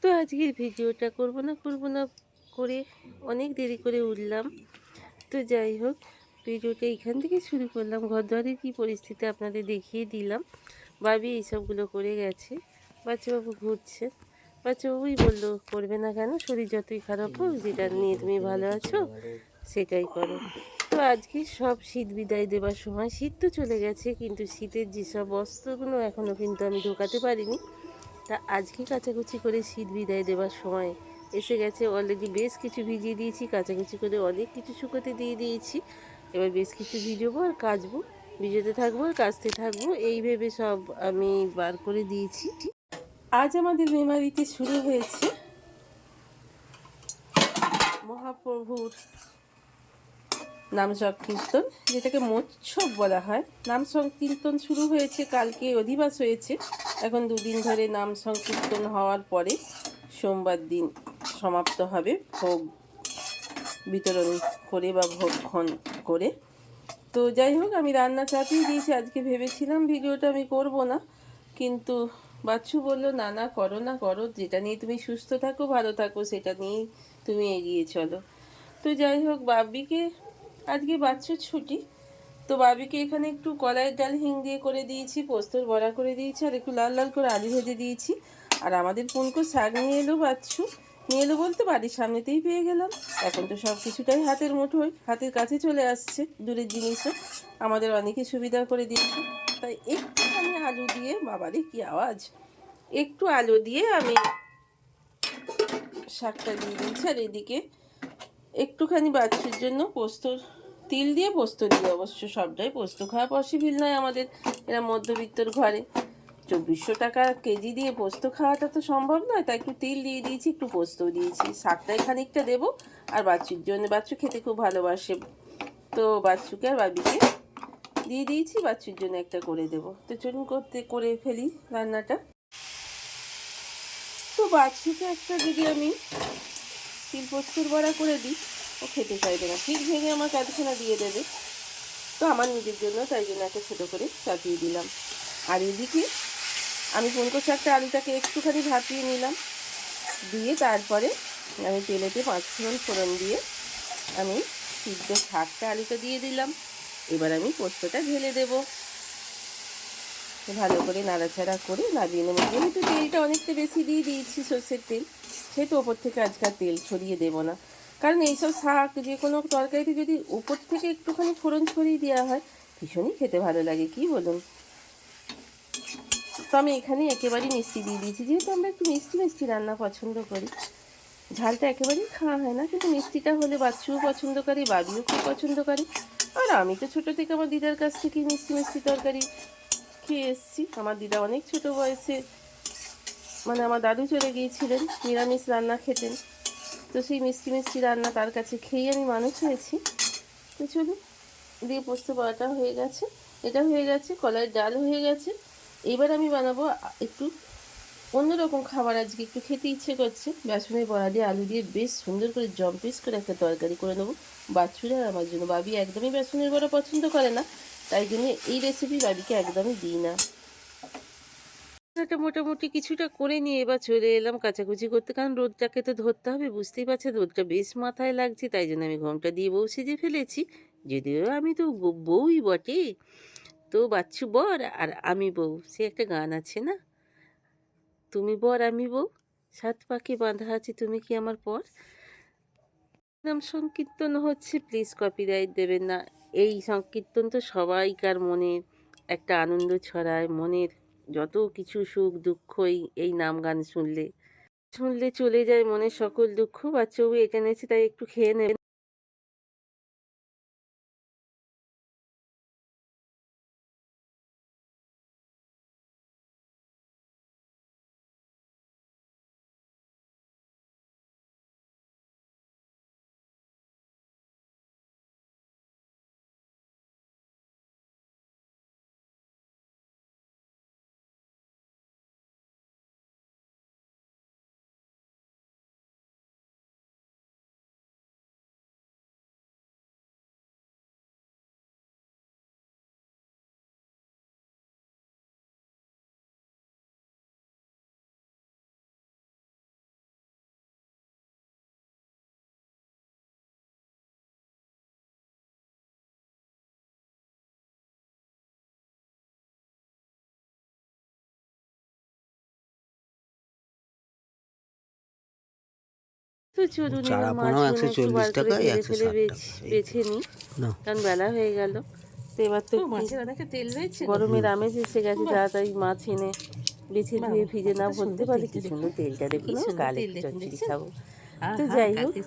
তো আজকের ভিডিওটা করব না করে অনেক দেরি করে উঠলাম। তো যাই হোক, ভিডিওটা এখান থেকে শুরু করলাম। ঘরদুয়ারের কী পরিস্থিতি আপনাদের দেখিয়ে দিলাম। ভাবি এইসবগুলো করে গেছে, বাচ্চাবাবু ঘুরছে। বাচ্চাবাবুই বললো করবে না কেন, শরীর যতই খারাপ হোক, যেটা নিয়ে তুমি ভালো আছো সেটাই করো। তো আজকে সব শীত বিদায় দেবার সময়, শীত তো চলে গেছে কিন্তু শীতের যেসব বস্ত্রগুলো এখনও কিন্তু আমি ঢোকাতে পারিনি, তা আজকে কাচাকুচি করে শীত বিদায় দেওয়ার সময় এসে গেছে। অলরেডি বেশ কিছু ভিজিয়ে দিয়েছি, কাচাকুচি করে অনেক কিছু শুকোতে দিয়ে দিয়েছি। এবার বেশ কিছু ভিজবো আর কাচবো, ভিজোতে থাকবো আর কাচতে থাকবো, এই ভেবে সব আমি বার করে দিয়েছি। আজ আমাদের মেমারিতে শুরু হয়েছে মহাপ্রভুর নাম সংকীর্তন, যেটাকে মোৎসব বলা হয়। নাম সংকীর্তন শুরু হয়েছে, কালকে অধিবাস হয়েছে। এখন দুদিন ধরে নাম সংকীর্তন হওয়ার পরে সোমবার দিন সমাপ্ত হবে ভোগ বিতরণ করে বা ভোগক্ষণ করে। তো যাই হোক, আমি রান্না চাপিয়ে দিয়েছি। আজকে ভেবেছিলাম ভিডিওটা আমি করব না, কিন্তু বাচ্চু বলল না না করো না, করো, যেটা নিয়ে তুমি সুস্থ থাকো ভালো থাকো সেটা নিয়েই তুমি এগিয়ে চলো। তো যাই হোক, বাবিকে আজকে বাচ্চুর ছুটি, তো বাবিকে এখানে একটু কলাইয়ের ডাল হিং দিয়ে করে দিয়েছি, পোস্তর বড়া করে দিয়েছি, আর একটু লাল লাল করে আলু ভেজে দিয়েছি। আর আমাদের পুনকো শাক নিয়ে এলো বাচ্চু, নিয়ে এলো বলতে বাড়ির সামনেতেই পেয়ে গেলাম। এখন তো সব কিছুটাই হাতের মুঠোয়, হাতের কাছে চলে আসছে, দূরের জিনিসও আমাদের অনেকে সুবিধা করে দিয়েছে। তাই একটুখানি আলু দিয়ে, বাবারে কি আওয়াজ, একটু আলু দিয়ে আমি শাকটা দিয়ে দিয়েছি। আর এদিকে একটুখানি বাচ্চুর জন্য পোস্তর, তিল দিয়ে পোস্ত দিয়ে, অবশ্য সবটাই পোস্ত খাওয়া পসিবল নয় আমাদের এরা মধ্যবিত্তর ঘরে। 2400 টাকা কেজি দিয়ে পোস্ত খাওয়াটা তো সম্ভব নয়, তাই একটু তিল দিয়ে দিয়েছি, একটু পোস্তও দিয়েছি। শাকটাই খানিকটা দেবো। আর বাচ্চুর জন্য, বাচ্চু খেতে খুব ভালোবাসে, তো বাচ্চুকে আর বাবিকে দিয়ে দিয়েছি, বাচ্চুর জন্য একটা করে দেবো। তো চলুন করে ফেলি রান্নাটা। তো বাচ্চুকে একটা যদি আমি তিল পোস্তর বড়া করে দিই, ও খেতে চাইবে না, ঠিক ভেঙে আমার কাঁধখানা দিয়ে দেবে। তো আমার নিজের জন্য তাই জন্য একটা ছোটো করে চাপিয়ে দিলাম। আর এদিকে আমি পুনকো শাকটা, আলুটাকে একটুখানি ভাপিয়ে নিলাম, দিয়ে তারপরে আমি তেলেতে 5 ফোড়ন দিয়ে আমি সিদ্ধ শাকটা, আলুটা দিয়ে দিলাম। এবার আমি পোস্তটা ঢেলে দেবো, ভালো করে নাড়াচাড়া করে নামিয়ে নেবো। যেহেতু তেলটা অনেকটা বেশি দিয়ে দিয়েছি, সর্ষের তেল, সেহেতু ওপর থেকে আজকাল তেল ছড়িয়ে দেবো না। কারণ এইসব শাক যে কোনো তরকারিতে যদি উপর থেকে একটুখানি ফোড়ন ছড়িয়ে দেওয়া হয়, ভীষণই খেতে ভালো লাগে, কি বলুন। তো আমি এখানে একেবারেই মিষ্টি দিয়ে দিয়েছি, যেহেতু আমরা একটু মিষ্টি মিষ্টি রান্না পছন্দ করি। ঝালটা একেবারেই খাওয়া হয় না, কিন্তু মিষ্টিটা হলে বাচ্চুও পছন্দ করে, বাবিও খুব পছন্দ করে। আর আমি তো ছোটো থেকে আমার দিদার কাছ থেকে মিষ্টি মিষ্টি তরকারি খেয়ে এসেছি। আমার দিদা অনেক ছোট বয়সে, মানে আমার দাদু চলে গিয়েছিলেন, নিরামিষ রান্না খেতেন, তো সেই মিষ্টি মিষ্টি রান্না তার কাছে খেয়েই আমি মানুষ হয়েছি। তো চলুন, দিয়ে পোস্ত বড়াটা হয়ে গেছে, এটা হয়ে গেছে, কলাইয়ের ডাল হয়ে গেছে। এবার আমি বানাবো একটু অন্যরকম খাবার। আজকে একটু খেতে ইচ্ছে করছে, বেসনের বড়া দিয়ে আলু দিয়ে বেশ সুন্দর করে জম্পিস করে একটা তরকারি করে নেবো বাচ্চুরা আর আমার জন্য। বাবি একদমই বেসনের বড়া পছন্দ করে না, তাই জন্য এই রেসিপি বাবিকে একদমই দিই না। এটা মোটামুটি কিছুটা করে নিয়ে এবার চলে এলাম কাচাকুচি করতে, কারণ রোদটাকে তো ধরতে হবে, বুঝতেই পারছেন রোদটা বেশ মাথায় লাগছে, তাই জন্য আমি ঘোমটা দিয়ে বউ সেজে ফেলেছি। যদিও আমি তো বউই বটে, তো বাচ্চু বর আর আমি বউ, সে একটা গান আছে না, তুমি বর আমি বউ, সাত পাকে বাঁধা আছে তুমি কি আমার পর। নাম সংকীর্তন হচ্ছে, প্লিজ কপিরাইট দেবেন না। এই সংকীর্তন তো সবাইকার মনে একটা আনন্দ ছড়ায়, মনের যত কিছু সুখ দুঃখ এই নাম গান শুনলে শুনলে চলে যায় মনের সকল দুঃখ। বাচ্চাও এটা নিয়েছে, তাই একটু খেয়ে নেবেন। তো চলুন এবার চারা পোনাও মাছগুলো একটু বার 140 করে টাকা, ঢেলে ফেলে 160 টাকা। বেছে নিই, না, কারণ বেলা হয়ে গেল। তো এবার তো মাছের অনেকটা তেল রয়েছে গো। গরমের আমেজ এসে গেছে, তাড়াতাড়ি মাছ এনে বেছে বাহ, ধুয়ে ভিজে না কতটা ভরতে সুন্দর পারলে তেলটা কি দেখুন। সুন্দর তেলটা দেখুন, কি আমার সুন্দর গালে তেল একটু দেখুন, চচ্চড়ি দেখছেন? খাবো। তো আহা, যাই হোক, কালকে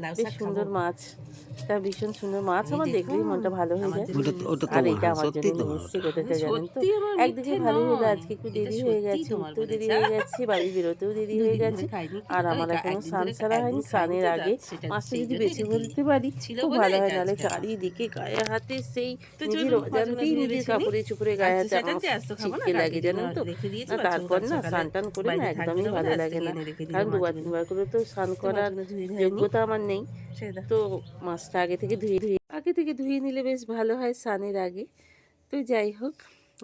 লাউ বেশ শাক খাবো। সুন্দর মাছটা, ভীষণ সুন্দর মাছ, এই আমার দেখলেই দেখুন, মনটা ভালো হয়ে আমার যায়। জন্য ওটা ওটা আর তোমার, এটা হ্যাঁ আমার সত্যি জন্য নিয়ে তোমার এসছে, ওটা। গোটাটা জানেন তো। সত্যি আমার একদিকে মিথ্যে ভালোই হলো, নয়, আজকে একটু এটা দেরি হয়ে সত্যিই গেছে, তোমার উঠতেও দেরি বলেছে। হয়ে গেছে, বাড়ি বেরোতেও দেরি হয়ে দুদিন গেছে। ধরে খাইনি কি আর জানো, আমার এখনো একদিন স্নান ধরে ছাড়া হয়নি, একদিন খাইনি স্নানের তো, আগে সেটা মাছটা সেই যদি জন্য বেছে এটা দিই ফেলতে পারি ছিল খুব বলে ভালো হয়, এটা নাহলে আজকে খাওয়া। চারিদিকে গায়ে হাতে সেই তো নিজের চলুন মাছগুলো অজান্তেই ধুয়ে নিজের বেছে নিই। কাপড়ে চোপড়ে গায়ে আজ তো হাতে আমার স্যাটারডে, আজ তো খাবো না, ছিটকে কালকে লাগে জন্য জানেন তো। রেখে দিয়েছি। না বাচ্চাও তারপর কাল না সকালে স্নান টান করে না বাড়িতে থাকবে একদমই না বলে ভালো আজ লাগে থেকে না, এনে রেখে দিল কারণ দুবার মাছগুলো। তিনবার করে তো স্নান তো করার মাছগুলো ধুয়ে ধুয়ে নিই, যোগ্যতা আমার নেই। ছেড়ে দাও। তো মাছটা আগে থেকে ধুয়ে নিলে বেশ ভালো হয় স্নানের আগে। তো যাই হোক,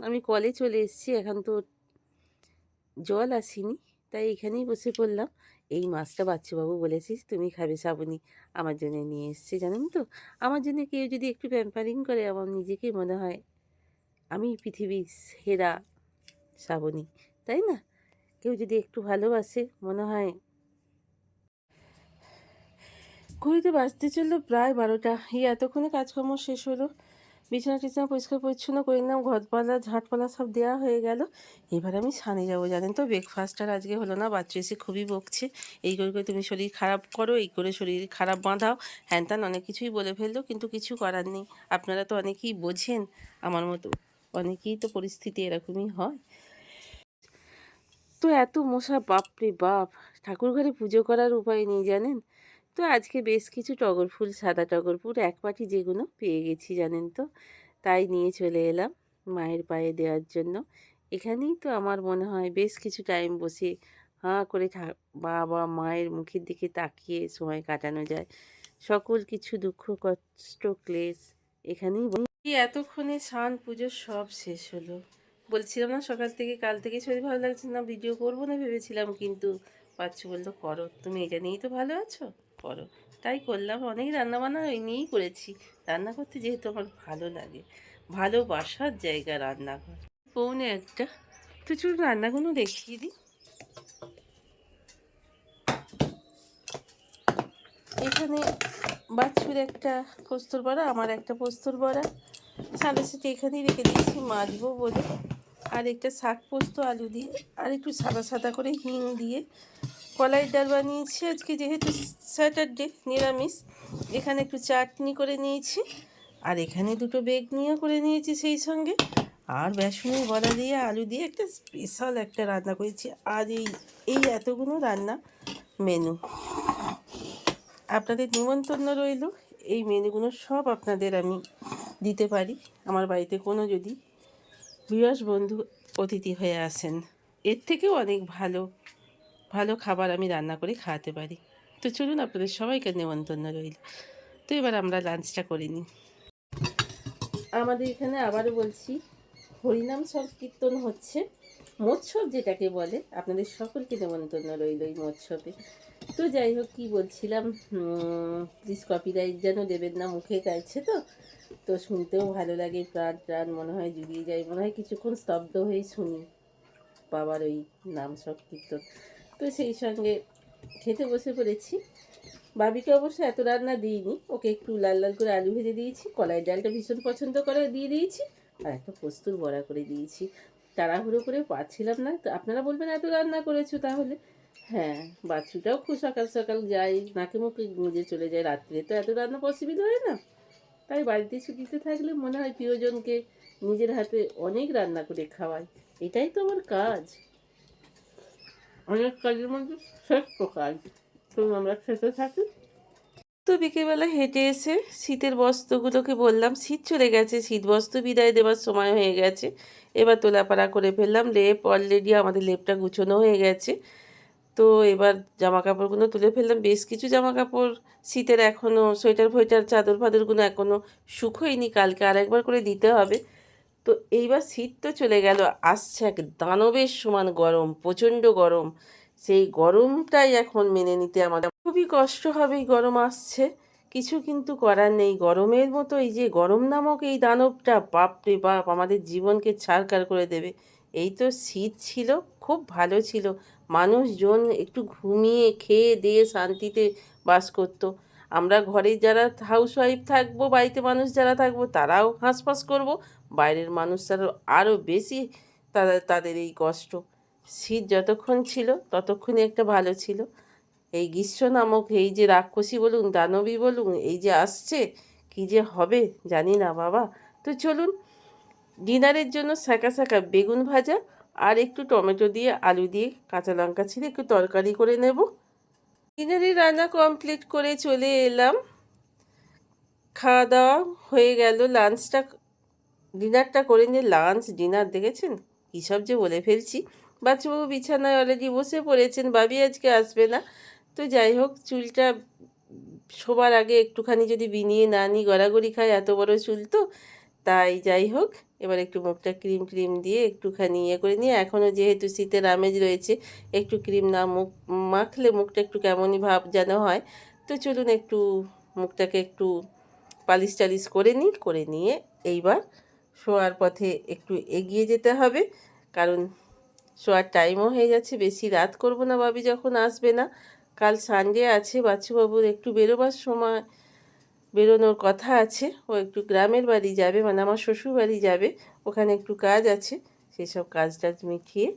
আমি কলে চলে এসেছি, এখন তো জল আসেনি, তাই এখানেই বসে পড়লাম। এই মাছটা বাচ্চুবাবু বলেছিস তুমি খাবে শ্রাবণী, আমার জন্য নিয়ে এসছে জানেন তো। আমার জন্য কেউ যদি একটু প্যাম্পারিং করে, আমার নিজেকে মনে হয় আমি পৃথিবীর সেরা শ্রাবণী, তাই না? কেউ যদি একটু ভালোবাসে, মনে হয়। ঘড়িতে বাজতে চললো প্রায় 12টা। এই এতক্ষণে কাজকর্ম শেষ হলো, বিছানা টিছানা পরিষ্কার পরিচ্ছন্ন করে নিলাম, ঘরপালা ঝাঁটপালা সব দেওয়া হয়ে গেল। এবার আমি ছানে যাবো জানেন তো। ব্রেকফাস্ট আর আজকে হলো না, বাচ্চা এসে খুবই বকছে, এই করে তুমি শরীর খারাপ করো, এই করে শরীর খারাপ বাঁধাও, হ্যান ত্যান অনেক কিছুই বলে ফেললো, কিন্তু কিছু করার নেই। আপনারা তো অনেকেই বোঝেন, আমার মতো অনেকেই তো পরিস্থিতি এরকমই হয়। তো এত মশা, বাপরে বাপ, ঠাকুর ঘরে পুজো করার উপায় নেই জানেন তো। আজকে বেশ কিছু টগর ফুল, সাদা টগর ফুল এক পাটি যেগুলো পেয়ে গেছি জানেন তো, তাই নিয়ে চলে এলাম মায়ের পায়ে দেওয়ার জন্য। এখানেই তো আমার মনে হয় বেশ কিছু টাইম বসে হাঁ করে বাবা মায়ের মুখের দিকে তাকিয়ে সময় কাটানো যায়। সকল কিছু দুঃখ কষ্ট ক্লেশ এখানেই এতক্ষণে স্নান পুজো সব শেষ হলো। বলছিলাম না সকাল থেকে, কাল থেকে শরীর ভালো লাগছে না, ভিডিও করবো না ভেবেছিলাম, কিন্তু বাচ্চু বললো করো, তুমি এটা নিয়েই তো ভালো আছো, করো। তাই করলাম, অনেক রান্নাবান্না ওই নিয়েই করেছি। রান্না করতে যেহেতু আমার ভালো লাগে, ভালোবাসার জায়গা রান্নাঘর। পৌনে একটা, তো চলুন রান্নাগুলো দেখিয়ে দিই। এখানে বাচ্চুর একটা পোস্তর বড়া, আমার একটা পোস্তর বড়া, সাথে সাথে এখানেই রেখে দিয়েছি মাজবো বলে। আর একটা শাক পোস্ত আলু দিয়ে, আর একটু সাদা সাদা করে হিং দিয়ে কলাইয়ের ডাল বানিয়েছি আজকে, যেহেতু স্যাটারডে নিরামিষ। এখানে একটু চাটনি করে নিয়েছি, আর এখানে দুটো বেগনিও করে নিয়েছি সেই সঙ্গে। আর বেসনের বড়া দিয়ে আলু দিয়ে একটা স্পেশাল একটা রান্না করেছি। আর এই এতগুলো রান্না মেনু, আপনাদের নিমন্ত্রণ রইল। এই মেনুগুলো সব আপনাদের আমি দিতে পারি আমার বাড়িতে কোনো যদি বিরস বন্ধু অতিথি হয়ে আসেন। এর থেকেও অনেক ভালো ভালো খাবার আমি রান্না করে খাওয়াতে পারি। তো চলুন, আপনাদের সবাইকে নেমন্তন্ন রইল। তো এবার আমরা লাঞ্চটা করে নিই। আমাদের এখানে আবারও বলছি, হরিনাম সংকীর্তন হচ্ছে, মৎসব যেটাকে বলে, আপনাদের সকলকে নেমন্তন্ন রইল এই মৎসবে। তো যাই হোক, কী বলছিলাম, প্লিজ কপিরাইট যেন দেবেন না, মুখে গাইছে তো, তো শুনতেও ভালো লাগে, প্রাণ প্রাণ মনে হয় জুড়িয়ে যায়, মনে হয় কিছুক্ষণ স্তব্ধ হয়ে শুনি বাবার ওই নাম সংকীর্তন। তো সেই সঙ্গে খেতে বসে পড়েছি। বাবিকে অবশ্য এত রান্না দিইনি, ওকে একটু লাল লাল করে আলু ভেজে দিয়েছি, কলাই ডালটা ভীষণ পছন্দ করে দিয়ে দিয়েছি, আর একটা পোস্তর বড়া করে দিয়েছি। তাড়াহুড়ো করে পাচ্ছিলাম না, তো আপনারা বলবেন এত রান্না করেছো তাহলে। হ্যাঁ, বাচ্চুটাও খুব সকাল সকাল যায়, নাকে মুখে গুঁজে চলে যায়, রাত্রে তো এত রান্না পসিবল হয় না। তাই বাড়িতে ছুটিতে থাকলে মনে হয় প্রিয়জনকে নিজের হাতে অনেক রান্না করে খাওয়াই, এটাই তো আমার কাজ, অনেক কাজের মধ্যে শ্রেষ্ঠ কাজ। তো আমরা খেতে থাকি। তো বিকেলবেলা হেঁটে এসে শীতের বস্ত্রগুলোকে বললাম, শীত চলে গেছে, শীত বস্ত্র বিদায় দেওয়ার সময় হয়ে গেছে, এবার তোলাপাড়া করে ফেললাম। লেপ অলরেডি আমাদের লেপটা গুছোনো হয়ে গেছে। তো এবার জামা কাপড়গুলো তুলে ফেললাম, বেশ কিছু জামা কাপড় শীতের এখনও সোয়েটার ফোয়েটার চাদর ফাদরগুলো এখনও শুকোয়নি, কালকে আরেকবার করে দিতে হবে। তো এইবার শীত তো চলে গেল, আসছে এক দানবের সমান গরম, প্রচণ্ড গরম। সেই গরমটাই এখন মেনে নিতে আমাদের খুবই কষ্ট হবে। এই গরম আসছে, কিছু কিন্তু করার নেই। গরমের মতো এই যে গরম নামক এই দানবটা, বাপরে বাপ, আমাদের জীবনকে ছারখার করে দেবে। এই তো শীত ছিল, খুব ভালো ছিল। মানুষজন একটু ঘুমিয়ে খেয়ে দিয়ে শান্তিতে বাস করতো। আমরা ঘরে যারা হাউসওয়াইফ থাকবো, বাড়িতে মানুষ যারা থাকবো তারাও হাঁসফাঁস করবো, বাইরের মানুষরা আরও বেশি তাদের এই কষ্ট। শীত যতক্ষণ ছিল ততক্ষণই একটা ভালো ছিল। এই গ্রীষ্ম নামক এই যে রাক্ষসী বলুন দানবী বলুন এই যে আসছে, কী যে হবে জানি না বাবা। তো চলুন, ডিনারের জন্য শাঁকা শাঁকা বেগুন ভাজা আর একটু টমেটো দিয়ে আলু দিয়ে কাঁচা লঙ্কা ছিঁড়ে একটু তরকারি করে নেব। ডিনারের রান্না কমপ্লিট করে চলে এলাম। খাওয়া দাওয়া হয়ে গেল, ডিনারটা করে নিয়ে ডিনার দেখেছেন কী সব যে বলে ফেলছি। বাচ্চাবাবু বিছানায় অলরেডি বসে পড়েছেন, বাবি আজকে আসবে না। তো যাই হোক, চুলটা শোবার আগে একটুখানি যদি বিনিয়ে না নিই গড়াগড়ি খায়, এত বড় চুল তো। তাই যাই হোক, এবার একটু মুখটা ক্রিম দিয়ে একটুখানি করে নিয়ে, এখনও যেহেতু শীতের আমেজ রয়েছে, একটু ক্রিম না মাখলে মুখটা একটু কেমনই ভাব যেন হয়। তো চলুন একটু মুখটাকে একটু পালিশ টালিশ করে নিয়ে এইবার শোয়ার পথে একটু এগিয়ে যেতে হবে, কারণ শোয়ার টাইমও হয়ে যাচ্ছে। বেশি রাত করব না, ভাবি যখন আসবে না। কাল সানডে আছে, বাচ্চুবাবুর একটু বেরোনোর কথা আছে। ও একটু গ্রামের বাড়ি যাবে, মানে আমার শ্বশুর বাড়ি যাবে, ওখানে একটু কাজ আছে। সেসব কাজটা মিটিয়ে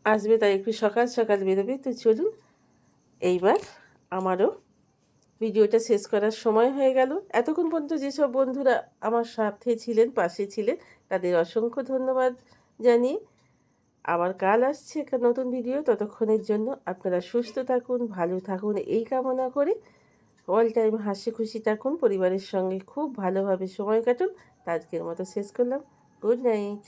আসবে, তাই একটু সকাল সকাল বেরোবে। তো চলুন, এইবার আমারও ভিডিওটা শেষ করার সময় হয়ে গেল। এতক্ষণ পর্যন্ত যেসব বন্ধুরা আমার সাথে ছিলেন, পাশে ছিলেন, তাদের অসংখ্য ধন্যবাদ জানিয়ে আবার কাল আসছে একটা নতুন ভিডিও। ততক্ষণের জন্য আপনারা সুস্থ থাকুন, ভালো থাকুন এই কামনা করে অল টাইম হাসি খুশি থাকুন, পরিবারের সঙ্গে খুব ভালোভাবে সময় কাটুন। আজকের মতো শেষ করলাম। Good night.